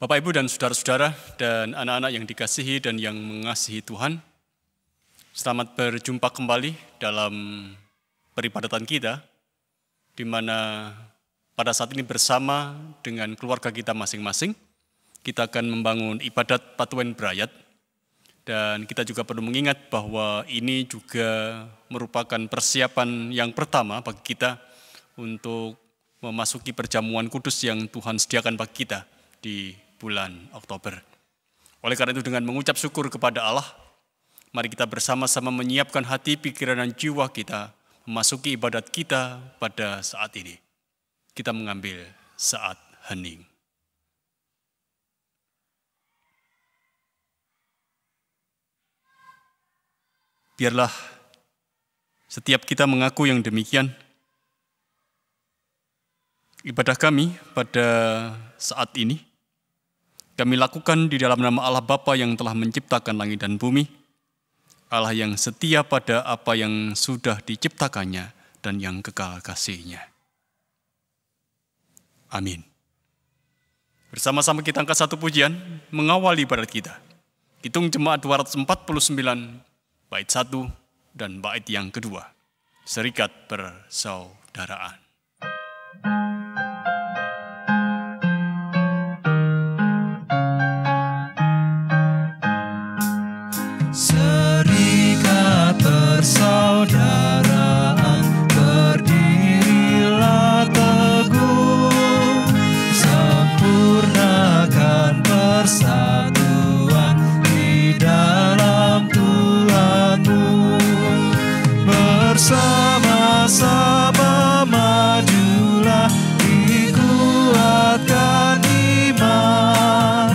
Bapak, Ibu, dan saudara-saudara, dan anak-anak yang dikasihi dan yang mengasihi Tuhan, selamat berjumpa kembali dalam peribadatan kita, di mana pada saat ini bersama dengan keluarga kita masing-masing, kita akan membangun ibadat Patuhen Brayat, dan kita juga perlu mengingat bahwa ini juga merupakan persiapan yang pertama bagi kita untuk memasuki perjamuan kudus yang Tuhan sediakan bagi kita di bulan Oktober. Oleh karena itu, dengan mengucap syukur kepada Allah, mari kita bersama-sama menyiapkan hati, pikiran, dan jiwa kita memasuki ibadat kita pada saat ini. Kita mengambil saat hening. Biarlah setiap kita mengaku yang demikian. Ibadah kami pada saat ini kami lakukan di dalam nama Allah Bapa yang telah menciptakan langit dan bumi, Allah yang setia pada apa yang sudah diciptakannya dan yang kekal kasih-Nya. Amin. Bersama-sama kita angkat satu pujian mengawali ibadat kita. Hitung Jemaat 249, bait 1 dan bait yang kedua. Serikat persaudaraan. Serikat persaudaraan berdirilah teguh, sempurnakan persatuan di dalam Tuhanmu. Bersama-sama majulah, dikuatkan iman,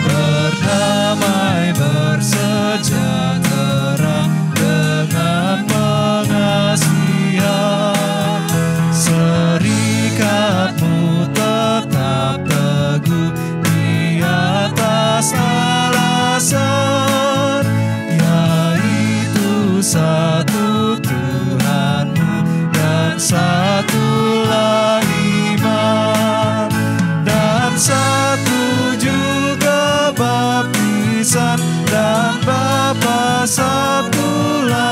berdamai bersejahtera dengan pengasihan. Serikatmu tetap teguh di atas alasan, yaitu satu Tuhanmu dan satulah iman, dan satu juga baptisan, dan Bapa satulah,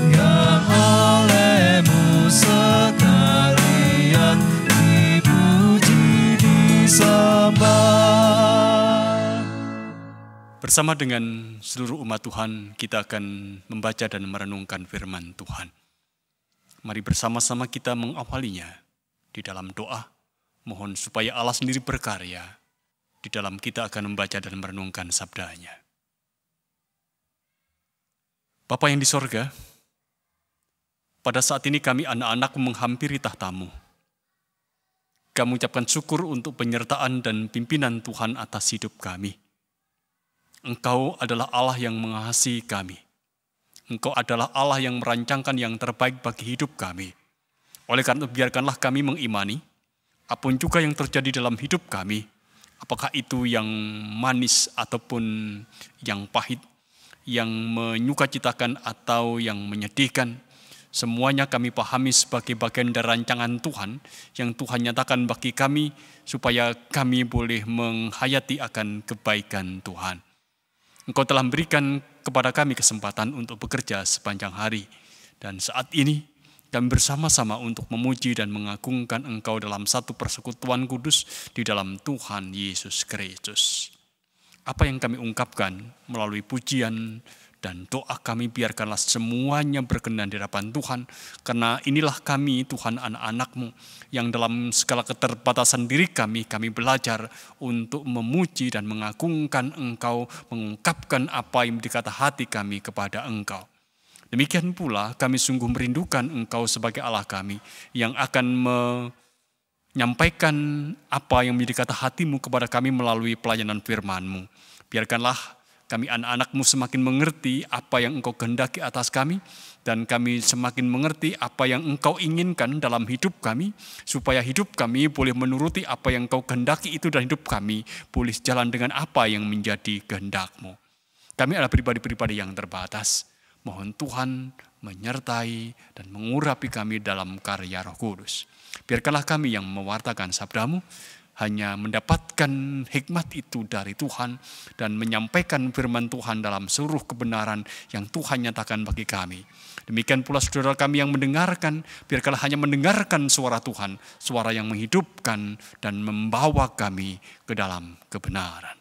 yang olehmu sekalian dipuji disembah. Bersama dengan seluruh umat Tuhan, kita akan membaca dan merenungkan firman Tuhan. Mari bersama-sama kita mengawalinya di dalam doa, mohon supaya Allah sendiri berkarya di dalam kita akan membaca dan merenungkan sabda-Nya. Bapa yang di sorga, pada saat ini kami anak-anak menghampiri tahta-Mu. Kami ucapkan syukur untuk penyertaan dan pimpinan Tuhan atas hidup kami. Engkau adalah Allah yang mengasihi kami. Engkau adalah Allah yang merancangkan yang terbaik bagi hidup kami. Oleh karena itu, biarkanlah kami mengimani apapun juga yang terjadi dalam hidup kami, apakah itu yang manis ataupun yang pahit, yang menyukacitakan atau yang menyedihkan, semuanya kami pahami sebagai bagian dari rancangan Tuhan yang Tuhan nyatakan bagi kami supaya kami boleh menghayati akan kebaikan Tuhan. Engkau telah memberikan kepada kami kesempatan untuk bekerja sepanjang hari, dan saat ini kami bersama-sama untuk memuji dan mengagungkan Engkau dalam satu persekutuan kudus di dalam Tuhan Yesus Kristus. Apa yang kami ungkapkan melalui pujian dan doa kami, biarkanlah semuanya berkenan di hadapan Tuhan, karena inilah kami Tuhan, anak-anak-Mu, yang dalam segala keterbatasan diri kami belajar untuk memuji dan mengagungkan Engkau, mengungkapkan apa yang dikata hati kami kepada Engkau. Demikian pula kami sungguh merindukan Engkau sebagai Allah kami, yang akan menyampaikan apa yang menjadi kata hati-Mu kepada kami melalui pelayanan firman-Mu. Biarkanlah kami anak-anak-Mu semakin mengerti apa yang Engkau kehendaki atas kami, dan kami semakin mengerti apa yang Engkau inginkan dalam hidup kami, supaya hidup kami boleh menuruti apa yang Engkau kehendaki itu, dan hidup kami boleh jalan dengan apa yang menjadi kehendak-Mu. Kami adalah pribadi-pribadi yang terbatas. Mohon Tuhan menyertai dan mengurapi kami dalam karya Roh Kudus. Biarkanlah kami yang mewartakan sabda-Mu, hanya mendapatkan hikmat itu dari Tuhan dan menyampaikan firman Tuhan dalam seluruh kebenaran yang Tuhan nyatakan bagi kami. Demikian pula saudara kami yang mendengarkan, biarkanlah hanya mendengarkan suara Tuhan, suara yang menghidupkan dan membawa kami ke dalam kebenaran.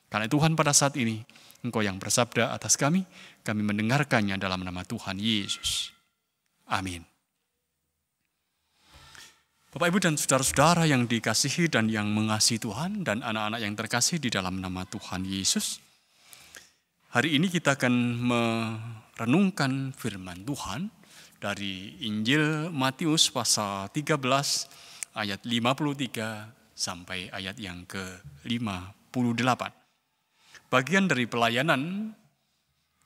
Karena Tuhan pada saat ini, Engkau yang bersabda atas kami mendengarkannya dalam nama Tuhan Yesus. Amin. Bapak, Ibu, dan saudara-saudara yang dikasihi dan yang mengasihi Tuhan dan anak-anak yang terkasih di dalam nama Tuhan Yesus. Hari ini kita akan merenungkan firman Tuhan dari Injil Matius pasal 13 ayat 53 sampai ayat yang ke-58. Bagian dari pelayanan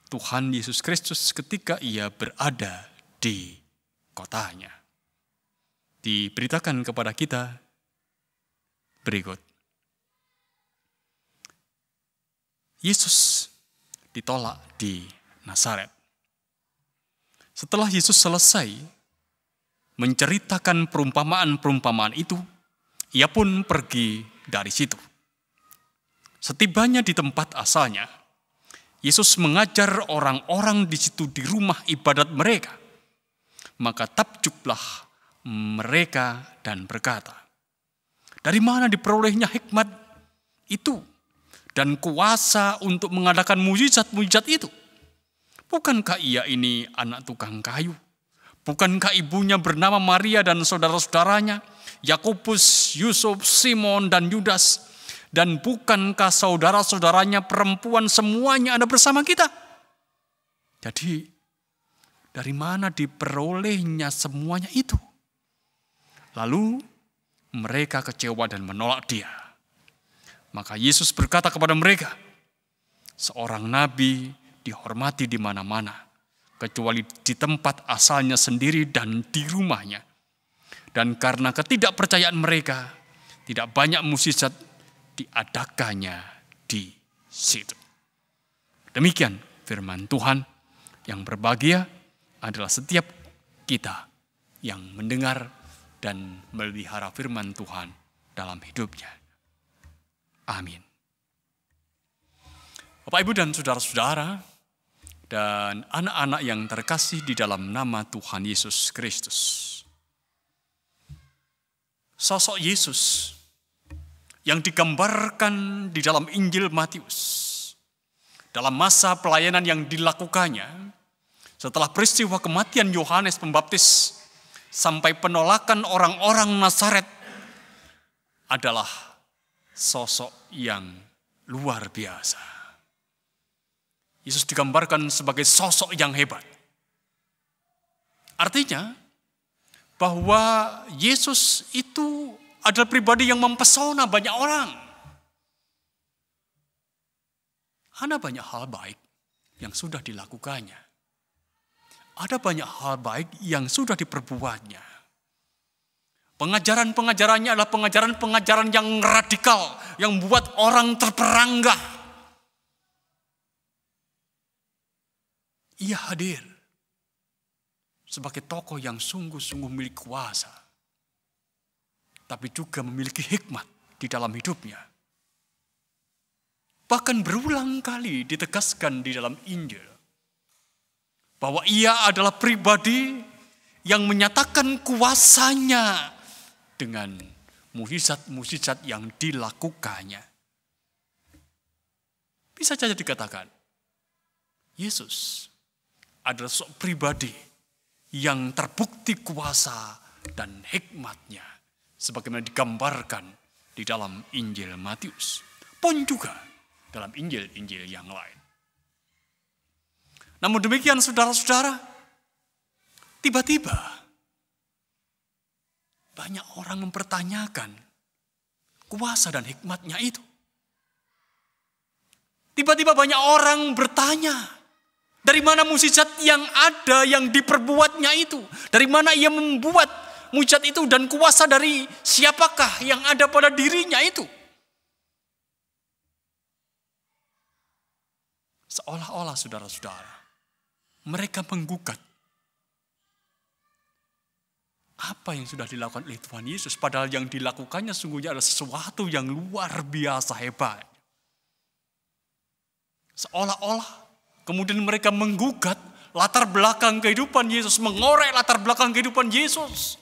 Tuhan Yesus Kristus ketika ia berada di kotanya. Diberitakan kepada kita berikut. Yesus ditolak di Nazaret. Setelah Yesus selesai menceritakan perumpamaan-perumpamaan itu, ia pun pergi dari situ. Setibanya di tempat asalnya, Yesus mengajar orang-orang di situ di rumah ibadat mereka. Maka takjublah mereka dan berkata, dari mana diperolehnya hikmat itu dan kuasa untuk mengadakan mujizat-mujizat itu? Bukankah ia ini anak tukang kayu? Bukankah ibunya bernama Maria dan saudara-saudaranya, Yakobus, Yusuf, Simon, dan Yudas? Dan bukankah saudara-saudaranya perempuan semuanya ada bersama kita? Jadi, dari mana diperolehnya semuanya itu? Lalu mereka kecewa dan menolak dia. Maka Yesus berkata kepada mereka, seorang nabi dihormati di mana-mana, kecuali di tempat asalnya sendiri dan di rumahnya. Dan karena ketidakpercayaan mereka, tidak banyak mukjizat diadakannya di situ. Demikian firman Tuhan. Yang berbahagia adalah setiap kita yang mendengar dan melihara firman Tuhan dalam hidupnya. Amin. Bapak, Ibu, dan saudara-saudara, dan anak-anak yang terkasih di dalam nama Tuhan Yesus Kristus. Sosok Yesus yang digambarkan di dalam Injil Matius, dalam masa pelayanan yang dilakukannya, setelah peristiwa kematian Yohanes Pembaptis, sampai penolakan orang-orang Nazaret, adalah sosok yang luar biasa. Yesus digambarkan sebagai sosok yang hebat. Artinya bahwa Yesus itu adalah pribadi yang mempesona banyak orang. Ada banyak hal baik yang sudah dilakukannya. Ada banyak hal baik yang sudah diperbuatnya. Pengajaran-pengajarannya adalah pengajaran-pengajaran yang radikal, yang membuat orang terperanggah. Ia hadir sebagai tokoh yang sungguh-sungguh milik kuasa, tapi juga memiliki hikmat di dalam hidupnya. Bahkan berulang kali ditegaskan di dalam Injil, bahwa ia adalah pribadi yang menyatakan kuasanya dengan mukjizat-mukjizat yang dilakukannya. Bisa saja dikatakan, Yesus adalah seorang pribadi yang terbukti kuasa dan hikmatnya, sebagaimana digambarkan di dalam Injil Matius, pun juga dalam Injil-Injil yang lain. Namun demikian saudara-saudara, tiba-tiba banyak orang mempertanyakan kuasa dan hikmatnya itu. Tiba-tiba banyak orang bertanya, dari mana mukjizat yang ada yang diperbuatnya itu? Dari mana ia membuat mukjizat itu dan kuasa dari siapakah yang ada pada dirinya itu? Seolah-olah saudara-saudara, mereka menggugat apa yang sudah dilakukan oleh Tuhan Yesus. Padahal yang dilakukannya sungguhnya adalah sesuatu yang luar biasa hebat. Seolah-olah kemudian mereka menggugat latar belakang kehidupan Yesus, mengorek latar belakang kehidupan Yesus.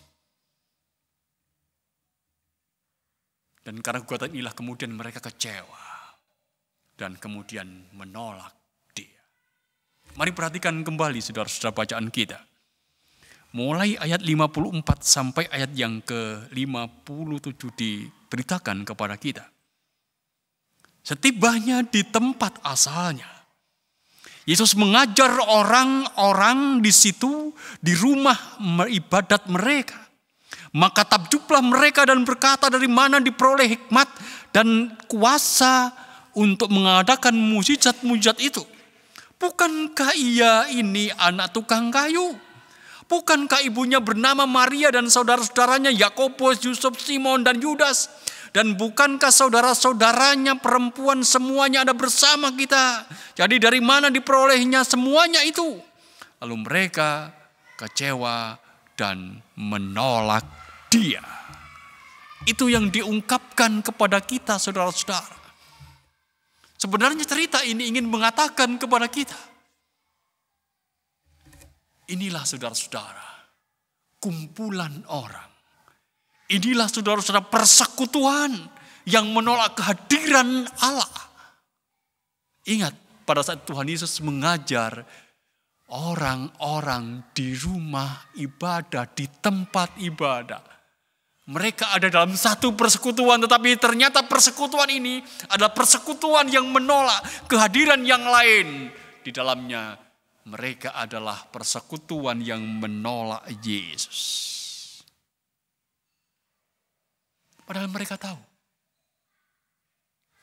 Dan karena gugatan inilah kemudian mereka kecewa dan kemudian menolak Dia. Mari perhatikan kembali saudara-saudara bacaan kita. Mulai ayat 54 sampai ayat yang ke-57 diberitakan kepada kita. Setibanya di tempat asalnya, Yesus mengajar orang-orang di situ, di rumah ibadat mereka. Maka takjublah mereka dan berkata, dari mana diperoleh hikmat dan kuasa untuk mengadakan mujizat-mujizat itu? Bukankah ia ini anak tukang kayu? Bukankah ibunya bernama Maria dan saudara-saudaranya Yakobus, Yusuf, Simon, dan Yudas? Dan bukankah saudara-saudaranya perempuan semuanya ada bersama kita? Jadi dari mana diperolehnya semuanya itu? Lalu mereka kecewa dan menolak Dia. Itu yang diungkapkan kepada kita saudara-saudara. Sebenarnya cerita ini ingin mengatakan kepada kita, inilah saudara-saudara, kumpulan orang. Inilah saudara-saudara persekutuan yang menolak kehadiran Allah. Ingat, pada saat Tuhan Yesus mengajar orang-orang di rumah ibadah, di tempat ibadah. Mereka ada dalam satu persekutuan, tetapi ternyata persekutuan ini adalah persekutuan yang menolak kehadiran yang lain. Di dalamnya mereka adalah persekutuan yang menolak Yesus. Padahal mereka tahu,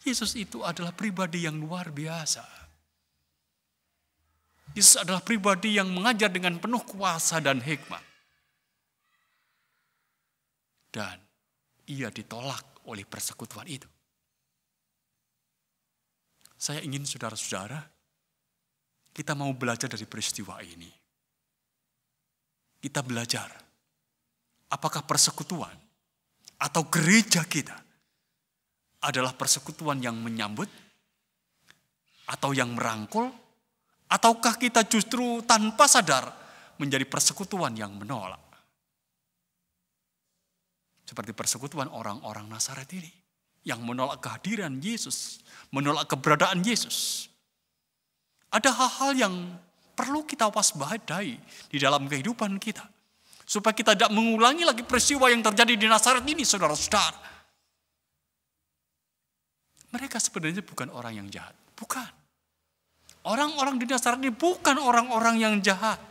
Yesus itu adalah pribadi yang luar biasa. Yesus adalah pribadi yang mengajar dengan penuh kuasa dan hikmat. Dan ia ditolak oleh persekutuan itu. Saya ingin saudara-saudara, kita mau belajar dari peristiwa ini. Kita belajar, apakah persekutuan atau gereja kita adalah persekutuan yang menyambut atau yang merangkul, ataukah kita justru tanpa sadar menjadi persekutuan yang menolak. Seperti persekutuan orang-orang Nazaret ini yang menolak kehadiran Yesus, menolak keberadaan Yesus. Ada hal-hal yang perlu kita waspadai di dalam kehidupan kita, supaya kita tidak mengulangi lagi peristiwa yang terjadi di Nazaret ini, saudara-saudara. Mereka sebenarnya bukan orang yang jahat. Bukan. Orang-orang di Nazaret ini bukan orang-orang yang jahat.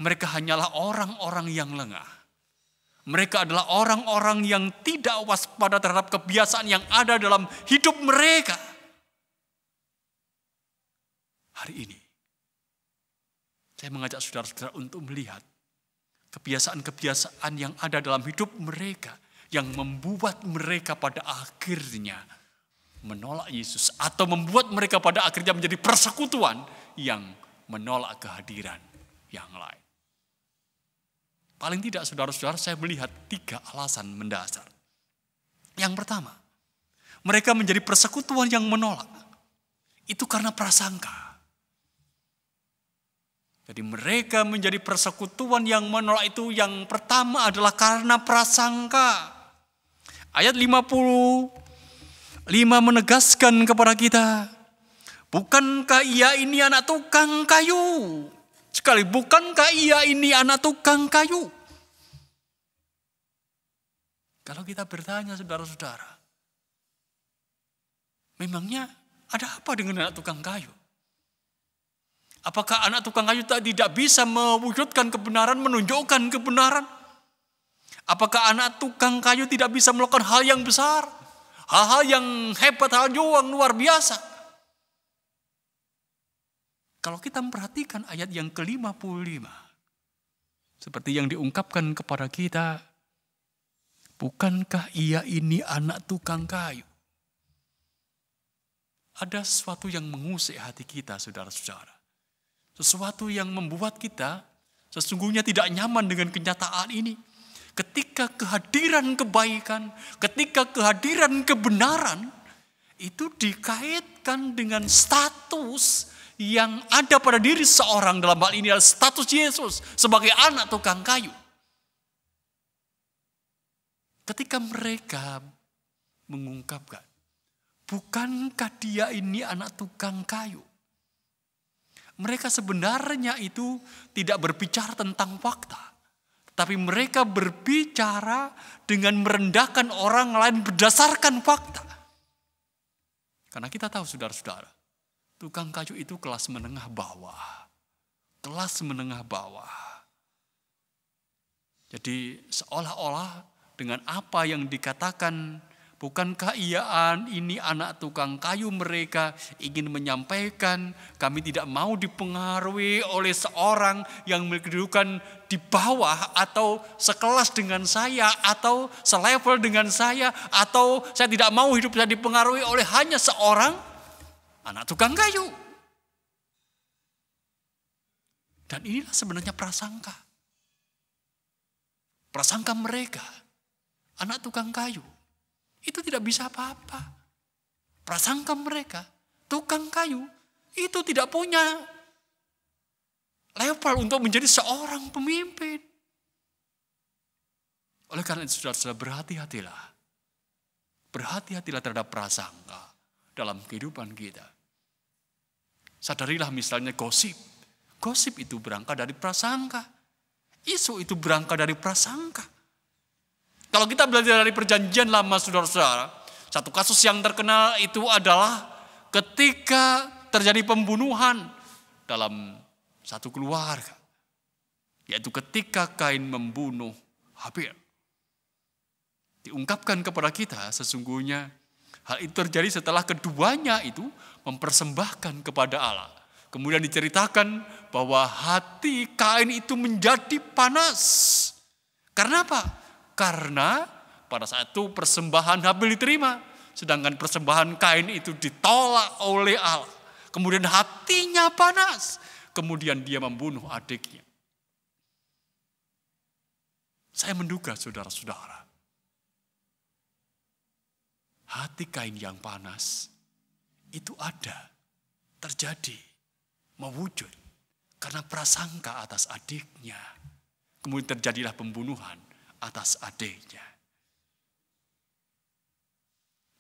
Mereka hanyalah orang-orang yang lengah. Mereka adalah orang-orang yang tidak waspada terhadap kebiasaan yang ada dalam hidup mereka. Hari ini, saya mengajak saudara-saudara untuk melihat kebiasaan-kebiasaan yang ada dalam hidup mereka yang membuat mereka pada akhirnya menolak Yesus, atau membuat mereka pada akhirnya menjadi persekutuan yang menolak kehadiran yang lain. Paling tidak saudara-saudara, saya melihat 3 alasan mendasar. Yang pertama, mereka menjadi persekutuan yang menolak. Itu karena prasangka. Jadi mereka menjadi persekutuan yang menolak itu yang pertama adalah karena prasangka. Ayat 55 menegaskan kepada kita, bukankah ia ini anak tukang kayu? Sekali, bukankah ia ini anak tukang kayu? Kalau kita bertanya saudara-saudara, memangnya ada apa dengan anak tukang kayu? Apakah anak tukang kayu tidak bisa mewujudkan kebenaran, menunjukkan kebenaran? Apakah anak tukang kayu tidak bisa melakukan hal yang besar? Hal-hal yang hebat, hal yang luar biasa? Kalau kita memperhatikan ayat yang ke-55, seperti yang diungkapkan kepada kita, bukankah ia ini anak tukang kayu? Ada sesuatu yang mengusik hati kita, saudara-saudara. Sesuatu yang membuat kita sesungguhnya tidak nyaman dengan kenyataan ini. Ketika kehadiran kebaikan, ketika kehadiran kebenaran, itu dikaitkan dengan status yang ada pada diri seorang, dalam hal ini adalah status Yesus sebagai anak tukang kayu. Ketika mereka mengungkapkan, bukankah dia ini anak tukang kayu? Mereka sebenarnya itu tidak berbicara tentang fakta, tapi mereka berbicara dengan merendahkan orang lain berdasarkan fakta. Karena kita tahu saudara-saudara, tukang kayu itu kelas menengah bawah. Kelas menengah bawah. Jadi seolah-olah dengan apa yang dikatakan, bukankah ini anak tukang kayu, mereka ingin menyampaikan kami tidak mau dipengaruhi oleh seorang yang memiliki kedudukan di bawah atau sekelas dengan saya atau selevel dengan saya, atau saya tidak mau hidup saya dipengaruhi oleh hanya seorang anak tukang kayu. Dan inilah sebenarnya prasangka. Prasangka mereka, anak tukang kayu, itu tidak bisa apa-apa. Prasangka mereka, tukang kayu, itu tidak punya level untuk menjadi seorang pemimpin. Oleh karena itu saudara-saudara, berhati-hatilah. Berhati-hatilah terhadap prasangka dalam kehidupan kita. Sadarilah misalnya gosip. Gosip itu berangkat dari prasangka. Isu itu berangkat dari prasangka. Kalau kita belajar dari perjanjian lama saudara-saudara, satu kasus yang terkenal itu adalah ketika terjadi pembunuhan dalam satu keluarga. Yaitu ketika Kain membunuh Habil. Diungkapkan kepada kita sesungguhnya hal itu terjadi setelah keduanya itu mempersembahkan kepada Allah. Kemudian diceritakan bahwa hati Kain itu menjadi panas. Karena apa? Karena pada saat itu persembahan Habil diterima. Sedangkan persembahan Kain itu ditolak oleh Allah. Kemudian hatinya panas. Kemudian dia membunuh adiknya. Saya menduga saudara-saudara, hati Kain yang panas itu ada, terjadi, mewujud karena prasangka atas adiknya. Kemudian terjadilah pembunuhan atas adiknya.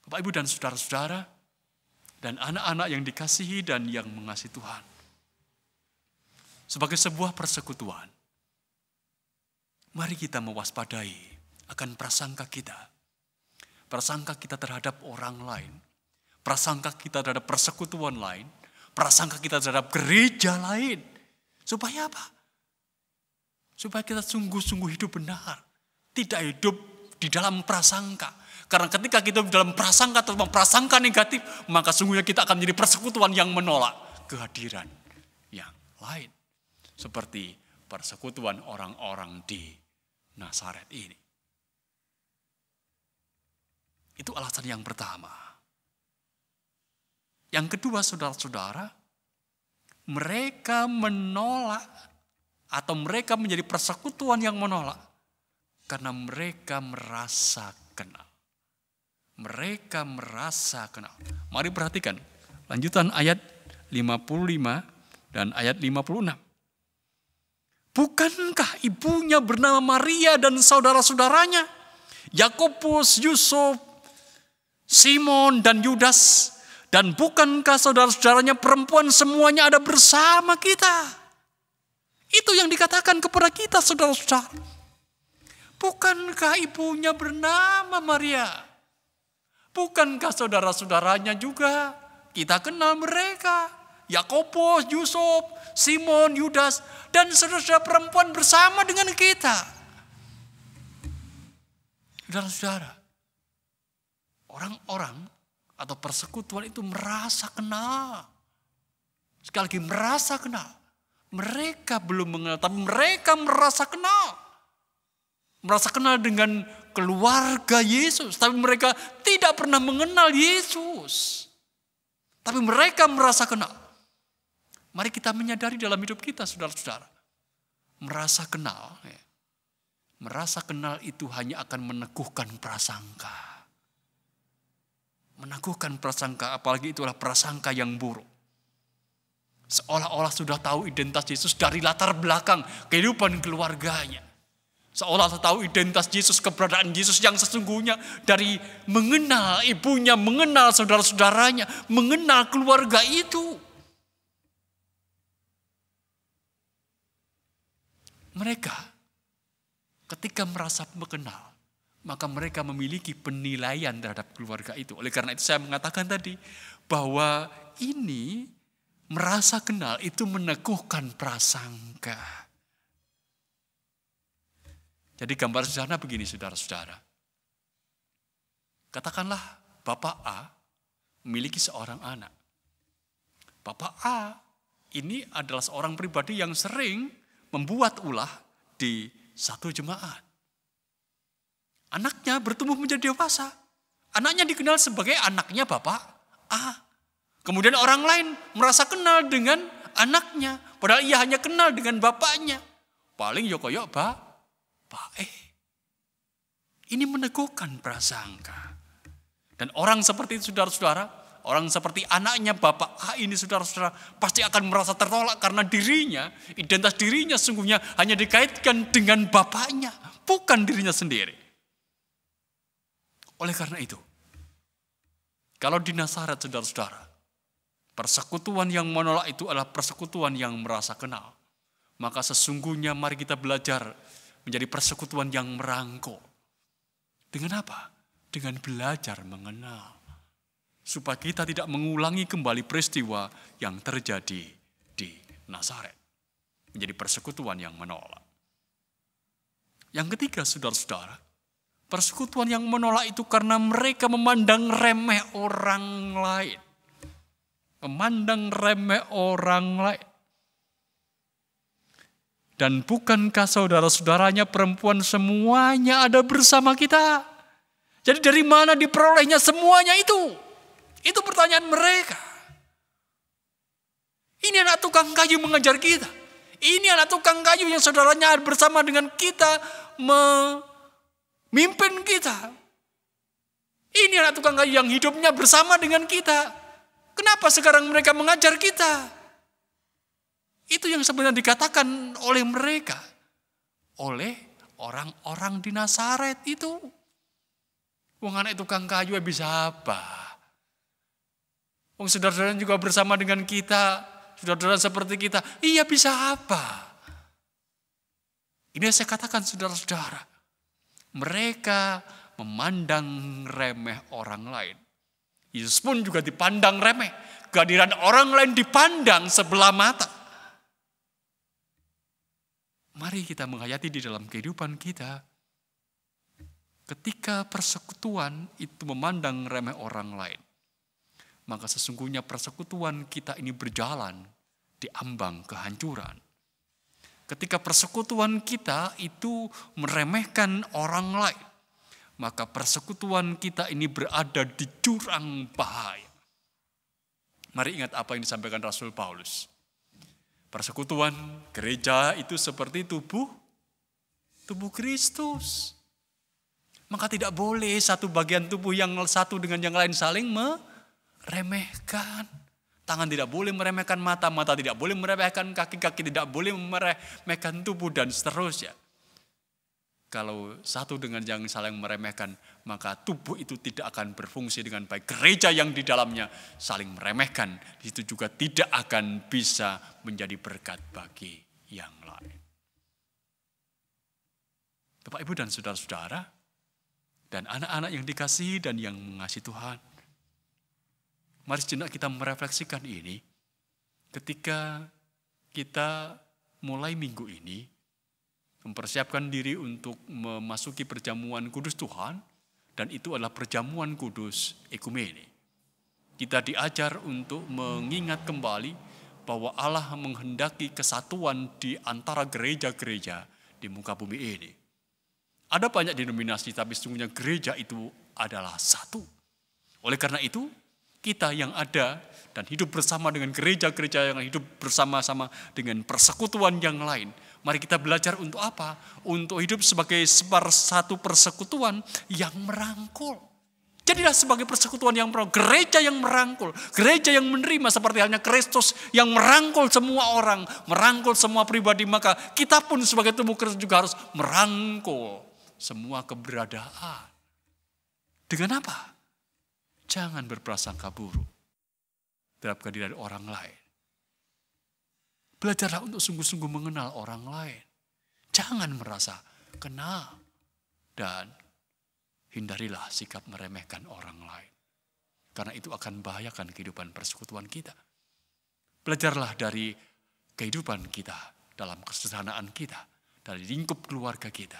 Bapak, Ibu, dan saudara-saudara, dan anak-anak yang dikasihi dan yang mengasihi Tuhan. Sebagai sebuah persekutuan, mari kita mewaspadai akan prasangka kita. Prasangka kita terhadap orang lain. Prasangka kita terhadap persekutuan lain. Prasangka kita terhadap gereja lain. Supaya apa? Supaya kita sungguh-sungguh hidup benar. Tidak hidup di dalam prasangka. Karena ketika kita di dalam prasangka atau prasangka negatif, maka sungguhnya kita akan menjadi persekutuan yang menolak kehadiran yang lain. Seperti persekutuan orang-orang di Nazaret ini. Itu alasan yang pertama. Yang kedua, saudara-saudara, mereka menolak atau mereka menjadi persekutuan yang menolak karena mereka merasa kenal. Mereka merasa kenal. Mari perhatikan lanjutan ayat 55 dan ayat 56. Bukankah ibunya bernama Maria dan saudara-saudaranya, Yakobus, Yusuf, Simon, dan Yudas? Dan bukankah saudara-saudaranya perempuan semuanya ada bersama kita? Itu yang dikatakan kepada kita, saudara-saudara. Bukankah ibunya bernama Maria? Bukankah saudara-saudaranya juga? Kita kenal mereka. Yakobus, Yusuf, Simon, Yudas, dan saudara-saudara perempuan bersama dengan kita. Saudara-saudara, orang-orang atau persekutuan itu merasa kenal. Sekali lagi merasa kenal. Mereka belum mengenal, tapi mereka merasa kenal. Merasa kenal dengan keluarga Yesus, tapi mereka tidak pernah mengenal Yesus. Tapi mereka merasa kenal. Mari kita menyadari dalam hidup kita, saudara-saudara. merasa kenal. Merasa kenal itu hanya akan meneguhkan prasangka. Meneguhkan prasangka, apalagi itulah prasangka yang buruk. Seolah-olah sudah tahu identitas Yesus dari latar belakang kehidupan keluarganya. Seolah-olah tahu identitas Yesus, keberadaan Yesus yang sesungguhnya dari mengenal ibunya, mengenal saudara-saudaranya, mengenal keluarga itu. Mereka ketika merasa mengenal, maka mereka memiliki penilaian terhadap keluarga itu. Oleh karena itu saya mengatakan tadi bahwa ini merasa kenal itu meneguhkan prasangka. Jadi gambar sederhana begini saudara-saudara. Katakanlah Bapak A memiliki seorang anak. Bapak A ini adalah seorang pribadi yang sering membuat ulah di satu jemaat. Anaknya bertumbuh menjadi dewasa. Anaknya dikenal sebagai anaknya Bapak A. Kemudian orang lain merasa kenal dengan anaknya. Padahal ia hanya kenal dengan bapaknya. Paling yokoyok Bapak Ini meneguhkan prasangka. Dan orang seperti itu saudara-saudara, orang seperti anaknya Bapak A ini saudara-saudara, pasti akan merasa tertolak karena dirinya, identitas dirinya sungguhnya hanya dikaitkan dengan bapaknya, bukan dirinya sendiri. Oleh karena itu, kalau di Nazaret saudara-saudara, persekutuan yang menolak itu adalah persekutuan yang merasa kenal. Maka sesungguhnya mari kita belajar menjadi persekutuan yang merangkul. Dengan apa? Dengan belajar mengenal. Supaya kita tidak mengulangi kembali peristiwa yang terjadi di Nazaret. Menjadi persekutuan yang menolak. Yang ketiga saudara-saudara, persekutuan yang menolak itu karena mereka memandang remeh orang lain. Memandang remeh orang lain. Dan bukankah saudara-saudaranya perempuan semuanya ada bersama kita? Jadi dari mana diperolehnya semuanya itu? Itu pertanyaan mereka. Ini anak tukang kayu mengajar kita. Ini anak tukang kayu yang saudaranya bersama dengan kita memimpin kita. Ini anak tukang kayu yang hidupnya bersama dengan kita. Kenapa sekarang mereka mengajar kita? Itu yang sebenarnya dikatakan oleh mereka. Oleh orang-orang di Nazaret itu. Wong anak tukang kayu bisa apa? Wong saudara-saudara juga bersama dengan kita. Saudara-saudara seperti kita. Iya bisa apa? Ini yang saya katakan saudara-saudara. Mereka memandang remeh orang lain. Yesus pun juga dipandang remeh. Kehadiran orang lain dipandang sebelah mata. Mari kita menghayati di dalam kehidupan kita. Ketika persekutuan itu memandang remeh orang lain. Maka sesungguhnya persekutuan kita ini berjalan di ambang kehancuran. Ketika persekutuan kita itu meremehkan orang lain. Maka persekutuan kita ini berada di jurang bahaya. Mari ingat apa yang disampaikan Rasul Paulus. Persekutuan gereja itu seperti tubuh Kristus. Maka tidak boleh satu bagian tubuh yang satu dengan yang lain saling meremehkan. Tangan tidak boleh meremehkan mata, mata tidak boleh meremehkan kaki, kaki tidak boleh meremehkan tubuh dan seterusnya. Kalau satu dengan yang saling meremehkan, maka tubuh itu tidak akan berfungsi dengan baik. Gereja yang di dalamnya saling meremehkan, itu juga tidak akan bisa menjadi berkat bagi yang lain. Bapak, Ibu, dan saudara-saudara, dan anak-anak yang dikasihi dan yang mengasihi Tuhan, mari sejenak kita merefleksikan ini ketika kita mulai minggu ini, mempersiapkan diri untuk memasuki perjamuan kudus Tuhan, dan itu adalah perjamuan kudus ekumene. Kita diajar untuk mengingat kembali bahwa Allah menghendaki kesatuan di antara gereja-gereja di muka bumi ini. Ada banyak denominasi, tapi sesungguhnya gereja itu adalah satu. Oleh karena itu, kita yang ada dan hidup bersama dengan gereja-gereja yang hidup bersama-sama dengan persekutuan yang lain, Mari kita belajar untuk apa? Untuk hidup sebagai satu persekutuan yang merangkul. Jadilah sebagai persekutuan yang merangkul, gereja yang merangkul, gereja yang menerima seperti halnya Kristus yang merangkul semua orang, merangkul semua pribadi. Maka kita pun sebagai tubuh Kristus juga harus merangkul semua keberadaan. Dengan apa? Jangan berprasangka buruk terhadap kehadiran orang lain. Belajarlah untuk sungguh-sungguh mengenal orang lain. Jangan merasa kenal dan hindarilah sikap meremehkan orang lain. Karena itu akan membahayakan kehidupan persekutuan kita. Belajarlah dari kehidupan kita, dalam kesederhanaan kita, dari lingkup keluarga kita.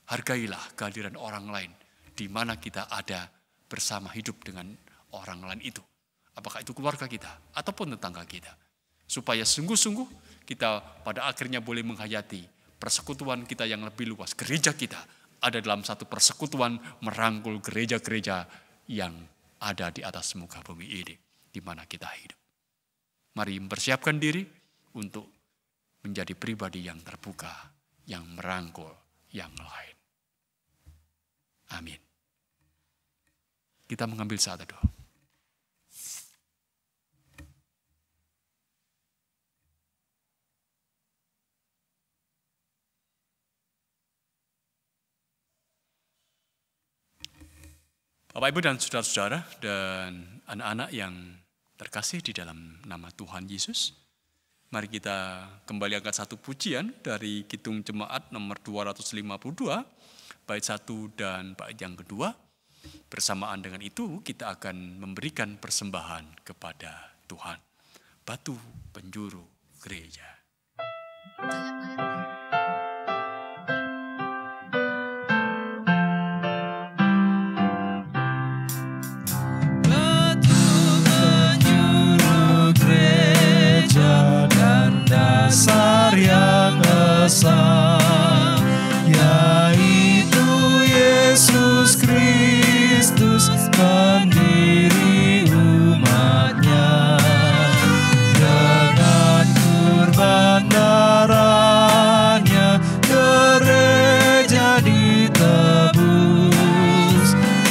Hargailah kehadiran orang lain di mana kita ada bersama hidup dengan orang lain itu. Apakah itu keluarga kita ataupun tetangga kita. Supaya sungguh-sungguh kita pada akhirnya boleh menghayati persekutuan kita yang lebih luas. Gereja kita ada dalam satu persekutuan merangkul gereja-gereja yang ada di atas muka bumi ini, di mana kita hidup. Mari mempersiapkan diri untuk menjadi pribadi yang terbuka, yang merangkul yang lain. Amin. Kita mengambil saat teduh. Bapak, Ibu, dan saudara-saudara, dan anak-anak yang terkasih di dalam nama Tuhan Yesus, mari kita kembali angkat satu pujian dari Kidung Jemaat nomor 252, bait 1 dan bait yang kedua. Bersamaan dengan itu kita akan memberikan persembahan kepada Tuhan, batu penjuru gereja. Dasar yang esa, yaitu Yesus Kristus, pendiri umatnya. Dengan kurban darahnya, gereja ditebus,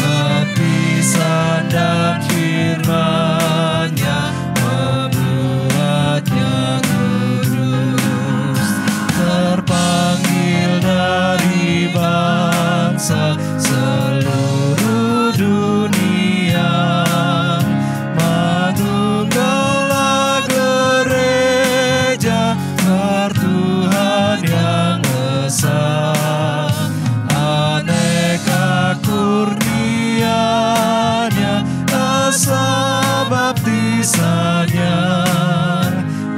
baptisan dan firman-Nya membuatnya terpanggil dari bangsa seluruh dunia. Manunggalah gereja bertuhan yang esa, aneka kurnia-Nya, esa baptisannya,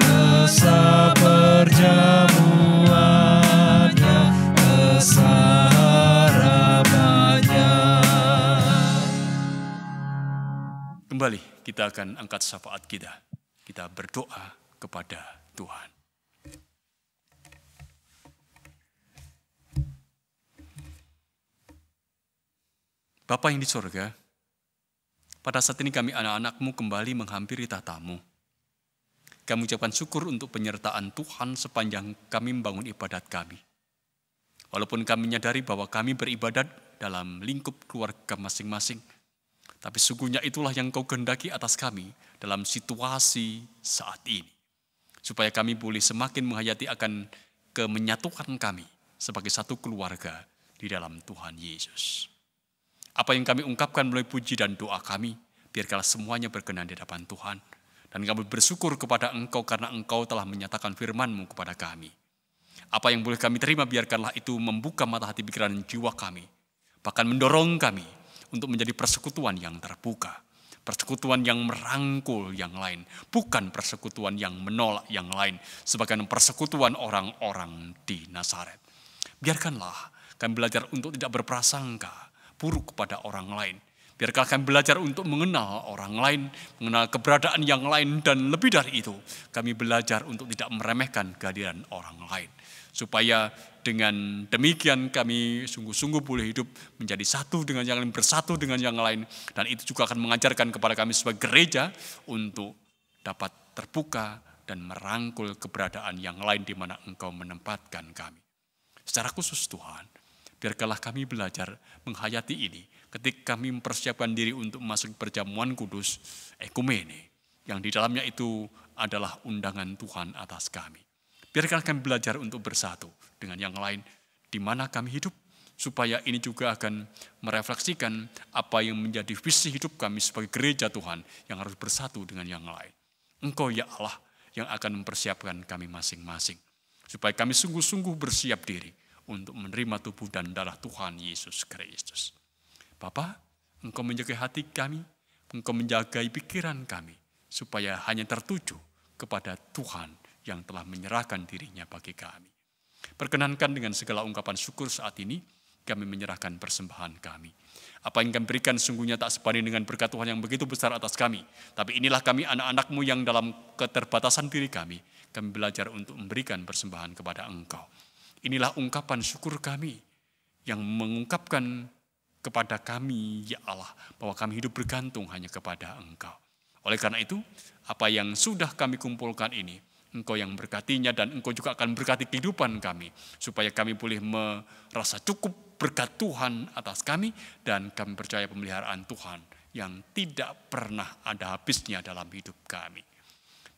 esa perjamuannya, esa harapannya. Kembali kita akan angkat syafaat kita. Kita berdoa kepada Tuhan. Bapa yang di sorga, pada saat ini kami anak-anak-Mu kembali menghampiri tahta-Mu. Kami ucapkan syukur untuk penyertaan Tuhan sepanjang kami membangun ibadat kami. Walaupun kami menyadari bahwa kami beribadat dalam lingkup keluarga masing-masing, tapi sungguhnya itulah yang Kau kehendaki atas kami dalam situasi saat ini. Supaya kami boleh semakin menghayati akan kemenyatukan kami sebagai satu keluarga di dalam Tuhan Yesus. Apa yang kami ungkapkan melalui puji dan doa kami, biarkanlah semuanya berkenan di hadapan Tuhan. Dan kami bersyukur kepada Engkau karena Engkau telah menyatakan firman-Mu kepada kami. Apa yang boleh kami terima, biarkanlah itu membuka mata hati pikiran dan jiwa kami. Bahkan mendorong kami untuk menjadi persekutuan yang terbuka. Persekutuan yang merangkul yang lain. Bukan persekutuan yang menolak yang lain. Sebagai persekutuan orang-orang di Nazaret. Biarkanlah kami belajar untuk tidak berprasangka buruk kepada orang lain. Biarkanlah kami belajar untuk mengenal orang lain, mengenal keberadaan yang lain, dan lebih dari itu, kami belajar untuk tidak meremehkan kehadiran orang lain. Supaya dengan demikian kami sungguh-sungguh boleh hidup menjadi satu dengan yang lain, bersatu dengan yang lain. Dan itu juga akan mengajarkan kepada kami sebagai gereja untuk dapat terbuka dan merangkul keberadaan yang lain di mana Engkau menempatkan kami. Secara khusus Tuhan, biarkanlah kami belajar menghayati ini ketika kami mempersiapkan diri untuk masuk perjamuan kudus ekumene, yang di dalamnya itu adalah undangan Tuhan atas kami. Biarkanlah kami belajar untuk bersatu dengan yang lain di mana kami hidup, supaya ini juga akan merefleksikan apa yang menjadi visi hidup kami sebagai gereja Tuhan yang harus bersatu dengan yang lain. Engkau ya Allah yang akan mempersiapkan kami masing-masing, supaya kami sungguh-sungguh bersiap diri untuk menerima tubuh dan darah Tuhan Yesus Kristus. Bapa, Engkau menjaga hati kami, Engkau menjaga pikiran kami, supaya hanya tertuju kepada Tuhan yang telah menyerahkan dirinya bagi kami. Perkenankan dengan segala ungkapan syukur saat ini, kami menyerahkan persembahan kami. Apa yang kami berikan sungguhnya tak sebanding dengan berkat Tuhan yang begitu besar atas kami. Tapi inilah kami anak-anak-Mu yang dalam keterbatasan diri kami belajar untuk memberikan persembahan kepada Engkau. Inilah ungkapan syukur kami yang mengungkapkan kepada kami, ya Allah, bahwa kami hidup bergantung hanya kepada Engkau. Oleh karena itu, apa yang sudah kami kumpulkan ini, Engkau yang berkatinya dan Engkau juga akan berkati kehidupan kami, supaya kami boleh merasa cukup berkat Tuhan atas kami, dan kami percaya pemeliharaan Tuhan yang tidak pernah ada habisnya dalam hidup kami.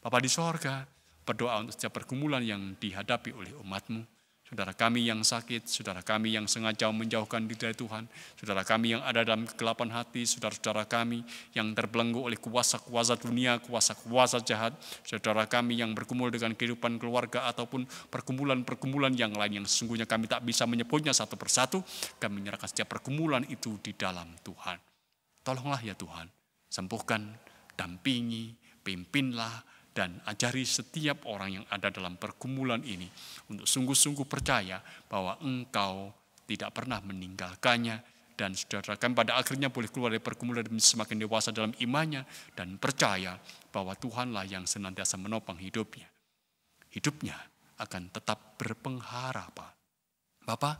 Bapa di sorga, berdoa untuk setiap pergumulan yang dihadapi oleh umat-Mu, saudara kami yang sakit, saudara kami yang sengaja menjauhkan diri dari Tuhan, saudara kami yang ada dalam kegelapan hati, saudara-saudara kami yang terbelenggu oleh kuasa-kuasa dunia, kuasa-kuasa jahat, saudara kami yang bergumul dengan kehidupan keluarga ataupun pergumulan-pergumulan yang lain yang sesungguhnya kami tak bisa menyebutnya satu persatu, kami menyerahkan setiap pergumulan itu di dalam Tuhan. Tolonglah ya Tuhan, sembuhkan, dampingi, pimpinlah, dan ajari setiap orang yang ada dalam pergumulan ini untuk sungguh-sungguh percaya bahwa Engkau tidak pernah meninggalkannya, dan saudara kami pada akhirnya boleh keluar dari pergumulan dan semakin dewasa dalam imannya dan percaya bahwa Tuhanlah yang senantiasa menopang hidupnya. Hidupnya akan tetap berpengharapan. Bapa,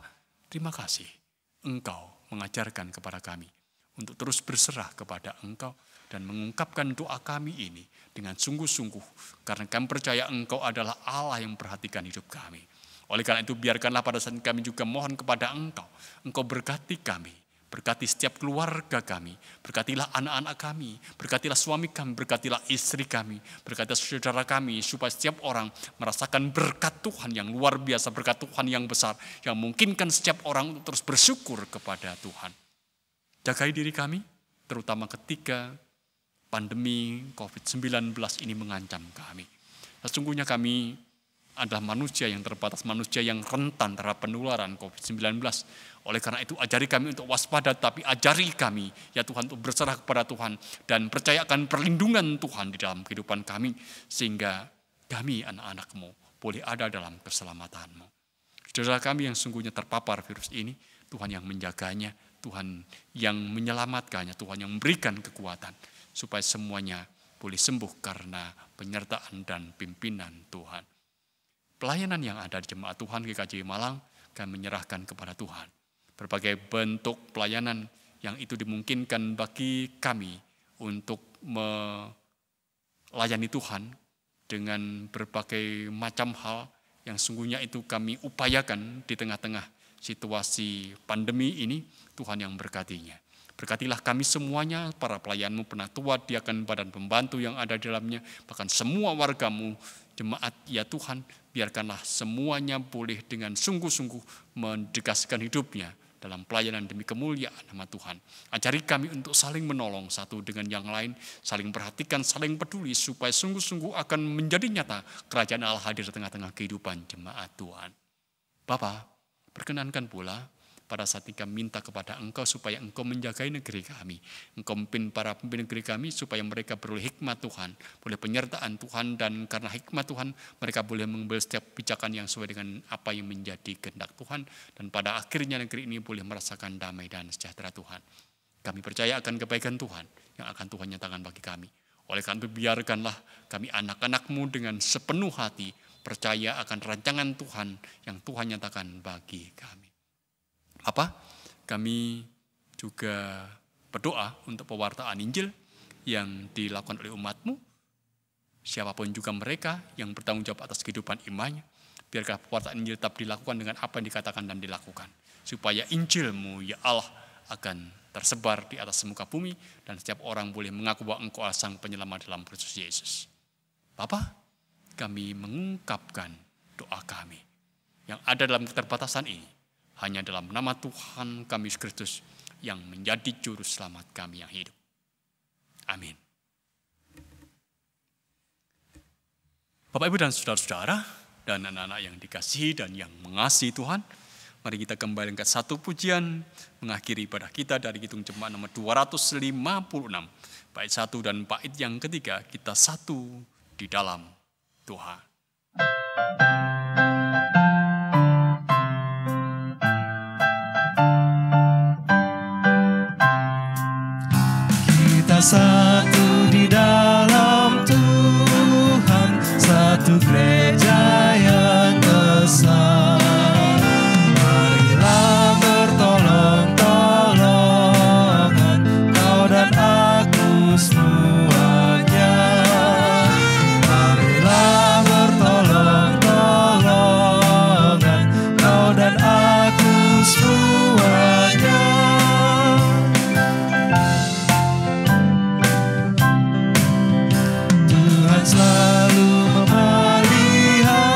terima kasih Engkau mengajarkan kepada kami untuk terus berserah kepada Engkau dan mengungkapkan doa kami ini dengan sungguh-sungguh, karena kami percaya Engkau adalah Allah yang memperhatikan hidup kami. Oleh karena itu, biarkanlah pada saat kami juga mohon kepada Engkau, Engkau berkati kami, berkati setiap keluarga kami, berkatilah anak-anak kami, berkatilah suami kami, berkatilah istri kami, berkatilah saudara kami, supaya setiap orang merasakan berkat Tuhan yang luar biasa, berkat Tuhan yang besar, yang memungkinkan setiap orang untuk terus bersyukur kepada Tuhan. Jagai diri kami, terutama ketika pandemi COVID-19 ini mengancam kami. Sesungguhnya kami adalah manusia yang terbatas, manusia yang rentan terhadap penularan COVID-19. Oleh karena itu, ajari kami untuk waspada, tapi ajari kami, ya Tuhan, untuk berserah kepada Tuhan dan percayakan perlindungan Tuhan di dalam kehidupan kami, sehingga kami, anak-anak-Mu, boleh ada dalam keselamatan-Mu. Saudara kami yang sungguhnya terpapar virus ini, Tuhan yang menjaganya, Tuhan yang menyelamatkannya, Tuhan yang memberikan kekuatan, supaya semuanya boleh sembuh karena penyertaan dan pimpinan Tuhan. Pelayanan yang ada di Jemaat Tuhan GKJ Malang, kami menyerahkan kepada Tuhan. Berbagai bentuk pelayanan yang itu dimungkinkan bagi kami untuk melayani Tuhan dengan berbagai macam hal yang sungguhnya itu kami upayakan di tengah-tengah situasi pandemi ini, Tuhan yang berkatinya. Berkatilah kami semuanya, para pelayan-Mu, penatua, diakan, badan pembantu yang ada di dalamnya, bahkan semua warga-Mu, jemaat, ya Tuhan, biarkanlah semuanya boleh dengan sungguh-sungguh mendekatkan hidupnya dalam pelayanan demi kemuliaan nama Tuhan. Ajari kami untuk saling menolong satu dengan yang lain, saling perhatikan, saling peduli, supaya sungguh-sungguh akan menjadi nyata kerajaan Allah hadir di tengah-tengah kehidupan jemaat Tuhan. Bapa, perkenankan pula pada saat kami minta kepada Engkau supaya Engkau menjagai negeri kami. Engkau memimpin para pemimpin negeri kami supaya mereka beroleh hikmat Tuhan, boleh penyertaan Tuhan, dan karena hikmat Tuhan mereka boleh mengambil setiap kebijakan yang sesuai dengan apa yang menjadi kehendak Tuhan, dan pada akhirnya negeri ini boleh merasakan damai dan sejahtera Tuhan. Kami percaya akan kebaikan Tuhan yang akan Tuhan nyatakan bagi kami. Oleh karena itu, biarkanlah kami anak-anak-Mu dengan sepenuh hati percaya akan rancangan Tuhan yang Tuhan nyatakan bagi kami. Kami juga berdoa untuk pewartaan Injil yang dilakukan oleh umat-Mu. siapapun juga mereka yang bertanggung jawab atas kehidupan imannya, biarkah pewartaan Injil tetap dilakukan dengan apa yang dikatakan dan dilakukan. Supaya Injil-Mu, ya Allah, akan tersebar di atas muka bumi, dan setiap orang boleh mengaku bahwa Engkau adalah Sang Penyelamat dalam Kristus Yesus. Bapa, kami mengungkapkan doa kami yang ada dalam keterbatasan ini, hanya dalam nama Tuhan kami Yesus Kristus yang menjadi juru selamat kami yang hidup. Amin. Bapak, Ibu, dan saudara-saudara, dan anak-anak yang dikasihi dan yang mengasihi Tuhan, mari kita kembali ke satu pujian mengakhiri ibadah kita dari Hitung Jemaat nomor 256. Bait 1 dan bait yang ketiga, kita satu di dalam Tuhan. Kita satu di dalam Tuhan, satu gereja yang esa. Marilah bertolong-tolongan, kau dan aku semuanya. Marilah bertolong-tolongan, kau dan aku semuanya. Selalu memelihara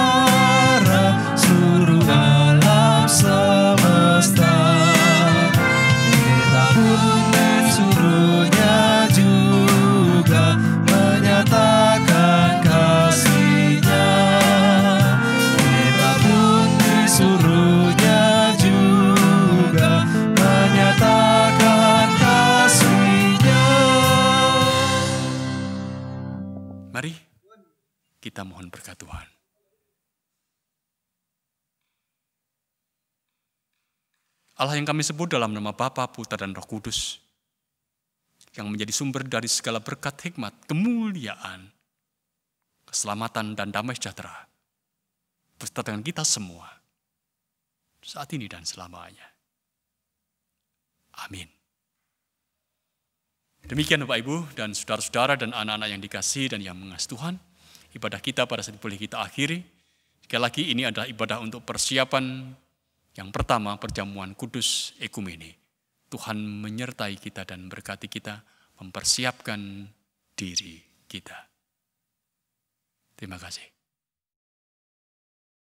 seluruh alam semesta. Kita pun disuruhnya juga menyatakan kasih-Nya. Kita pun disuruhnya juga menyatakan kasih-Nya. Mari kita mohon berkat Tuhan. Allah yang kami sebut dalam nama Bapa, Putra, dan Roh Kudus, yang menjadi sumber dari segala berkat, hikmat, kemuliaan, keselamatan, dan damai sejahtera, beserta dengan kita semua, saat ini dan selamanya. Amin. Demikian Bapak, Ibu, dan saudara-saudara dan anak-anak yang dikasihi dan yang mengasihi Tuhan, ibadah kita pada saat boleh kita akhiri. Sekali lagi ini adalah ibadah untuk persiapan yang pertama, perjamuan kudus ekumene. Tuhan menyertai kita dan berkati kita, mempersiapkan diri kita. Terima kasih.